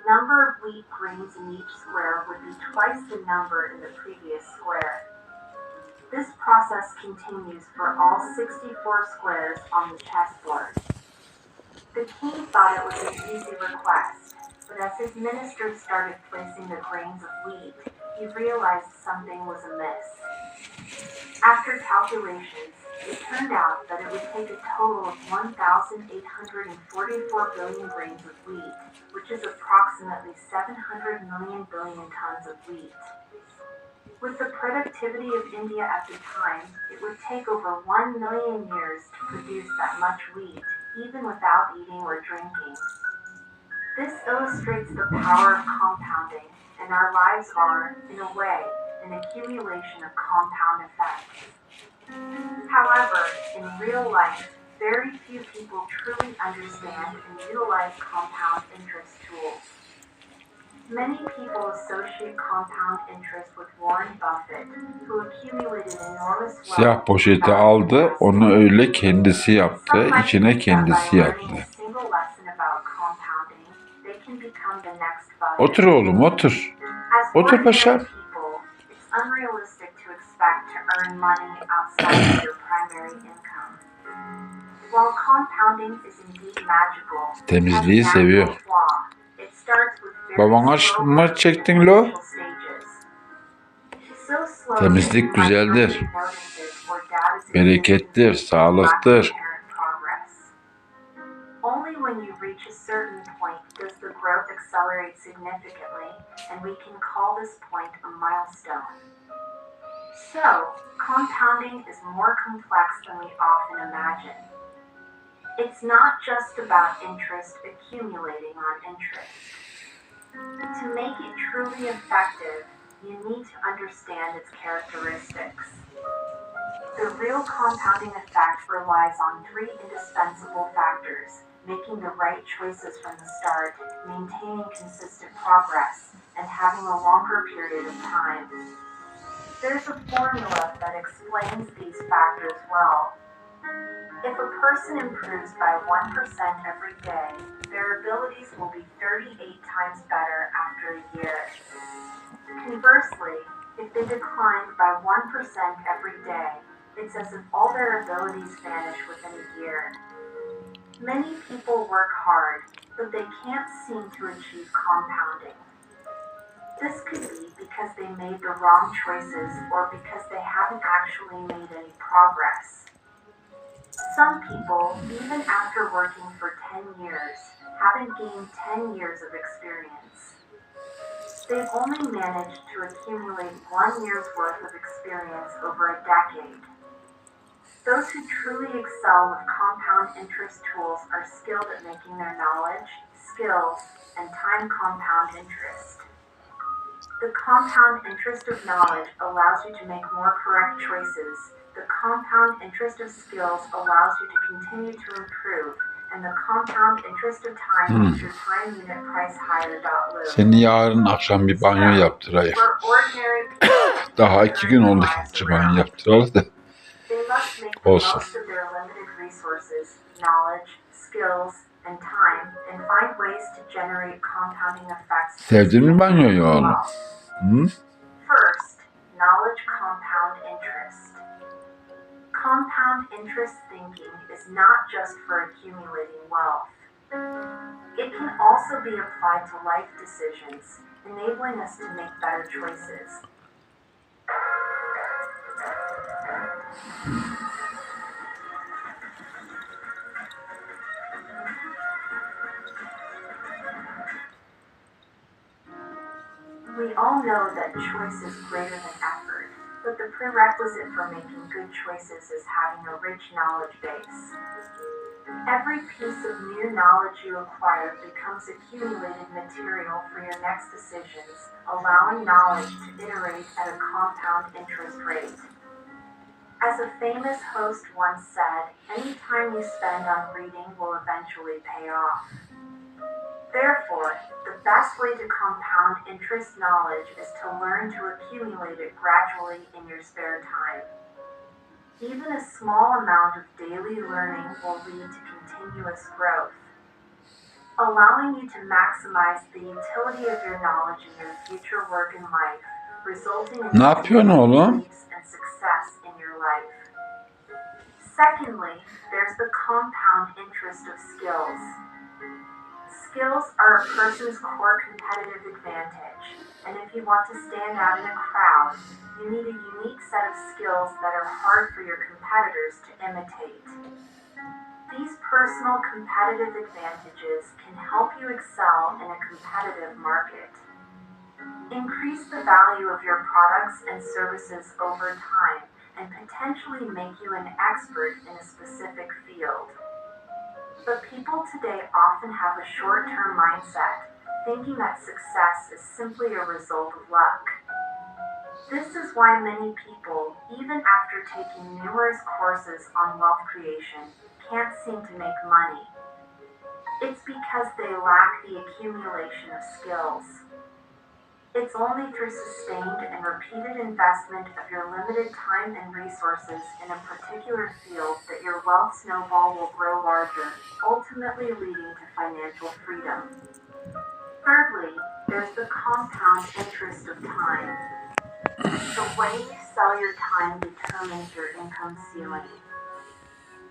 number of wheat grains in each square would be twice the number in the previous square. This process continues for all 64 squares on the chessboard. The king thought it was an easy request, but as his ministers started placing the grains of wheat, he realized something was amiss. After calculations, it turned out that it would take a total of 1,844 billion grains of wheat, which is approximately 700 million billion tons of wheat. With the productivity of India at the time, it would take over 1 million years to produce that much wheat, even without eating or drinking. This illustrates the power of compounding, and our lives are, in a way, an accumulation of compound effects. However, in real life, very few people truly understand and utilize compound interest tools. Many people associate compound interest with Warren Buffett, who accumulated enormous Siyah wealth. poşeti aldı, onu öyle kendisi yaptı, içine kendisi yaptı. Otur oğlum, otur. Otur paşam. Temizliği seviyor. Babana mı çektin lo? Temizlik güzeldir. Berekettir, sağlıktır. Only when you reach a certain point does the growth accelerate significantly, and we can call this point a milestone. So, compounding is more complex than we often imagine. It's not just about interest accumulating on interest. To make it truly effective, you need to understand its characteristics. The real compounding effect relies on three indispensable factors: making the right choices from the start, maintaining consistent progress, and having a longer period of time. There's a formula that explains these factors well. If a person improves by 1% every day, their abilities will be 38 times better after a year. Conversely, if they decline by 1% every day, it's as if all their abilities vanish within a year. Many people work hard, but they can't seem to achieve compounding. This could be because they made the wrong choices or because they haven't actually made any progress. Some people, even after working for 10 years, haven't gained 10 years of experience. They've only managed to accumulate 1 year's worth of experience over a decade. Those who truly excel with compound interest tools are skilled at making their knowledge, skills, and time compound interest. The compound interest of knowledge allows you to make more correct choices. The compound interest of skills allows you to continue to improve. And the compound interest of time makes your time unit price higher. Seni yarın akşam bir banyo yaptırayım. Daha 2 gün oldu ki banyo yaptıralı da. Olsun. Sevdin mi banyoyu oğlum? First, knowledge compound interest. Compound interest thinking is not just for accumulating wealth. It can also be applied to life decisions, enabling us to make better choices. We all know that choice is greater than effort, but the prerequisite for making good choices is having a rich knowledge base. Every piece of new knowledge you acquire becomes accumulated material for your next decisions, allowing knowledge to iterate at a compound interest rate. As a famous host once said, any time you spend on reading will eventually pay off. Therefore, the best way to compound interest knowledge is to learn to accumulate it gradually in your spare time. Even a small amount of daily learning will lead to continuous growth. allowing you to maximize the utility of your knowledge in your future work and life, resulting in Ne yapıyorsun oğlum? leaps and success in your life. Secondly, there's the compound interest of skills. Skills are a person's core competitive advantage, and if you want to stand out in a crowd, you need a unique set of skills that are hard for your competitors to imitate. These personal competitive advantages can help you excel in a competitive market. Increase the value of your products and services over time and potentially make you an expert in a specific field. But people today often have a short-term mindset, thinking that success is simply a result of luck. This is why many people, even after taking numerous courses on wealth creation, can't seem to make money. It's because they lack the accumulation of skills. It's only through sustained and repeated investment of your limited time and resources in a particular field that your wealth snowball will grow larger, ultimately leading to financial freedom. Thirdly, there's the compound interest of time. The way you sell your time determines your income ceiling.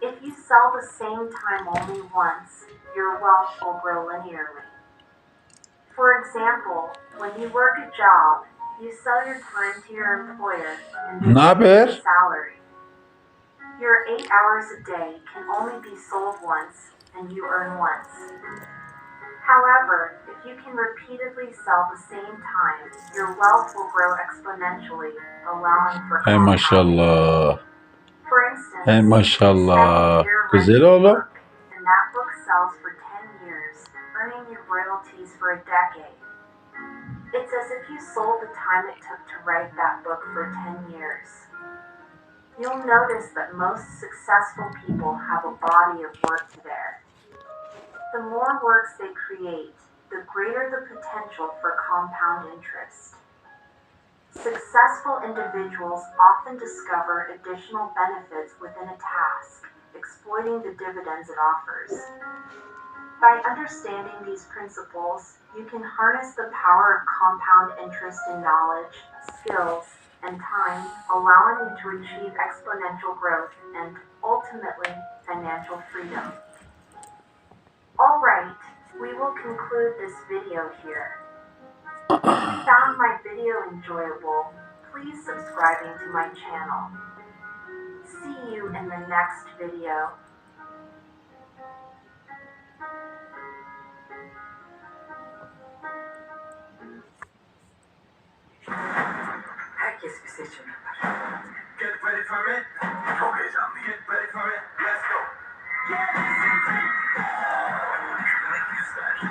If you sell the same time only once, your wealth will grow linearly. For example, when you work a job, you sell your time to your employer and they Naber? pay you a salary. Your 8 hours a day can only be sold once and you earn once. However, if you can repeatedly sell the same time, your wealth will grow exponentially, allowing for Hey compounding. maşallah. For instance, Hey if you maşallah. spend a year Güzel writing a oğlum. book, and that book sells for 10 years, earning you royalties for a decade. It's as if you sold the time it took to write that book for 10 years. You'll notice that most successful people have a body of work to bear. The more works they create, the greater the potential for compound interest. Successful individuals often discover additional benefits within a task, exploiting the dividends it offers. By understanding these principles, you can harness the power of compound interest in knowledge, skills, and time, allowing you to achieve exponential growth and, ultimately, financial freedom. Alright, we will conclude this video here. If you found my video enjoyable, please subscribing to my channel. See you in the next video. Herkes bir seçim yapar. Get ready for it. Çok heyecanlıyım. Get ready for it. Let's go. Gülmek yüzler.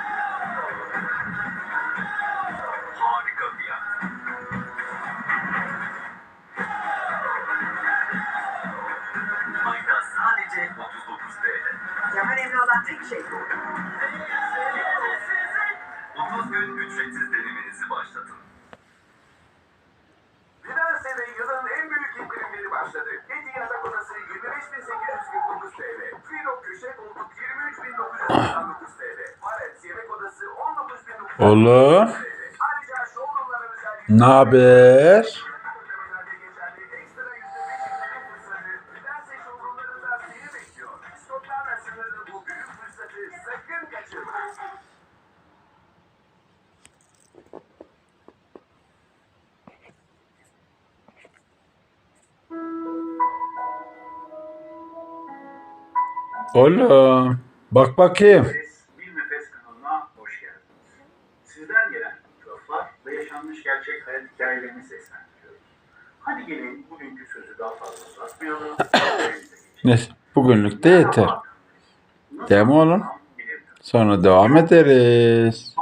Harika fiyat. Ayda sadece 39 TL. Ya önemli olan tek şey bu. 30 gün ücretsiz denemenizi başlatın. Finansede yılın en büyük indirimleri başladı. Eti yatak odası 25.849 TL. Filo köşe koltuk 23.999 TL. Paret yemek odası 19.999 Oğlum. TL. Ayrıca showroomlara özel Naber? geçerli ekstra %5 indirim fırsatı. Finans showroomlarında seni bekliyor. Stoklarla sınırlı bu büyük fırsatı sakın kaçırma. Oğlum. Bak bakayım. Bir Nefes kanalına hoş geldiniz. Sizden gelen itiraflar ve yaşanmış gerçek hayat hikayelerini seslendiriyoruz. Hadi gelin bugünkü sözü daha fazla uzatmayalım. Neyse bugünlük de yeter. Değil mi oğlum? Sonra devam ederiz.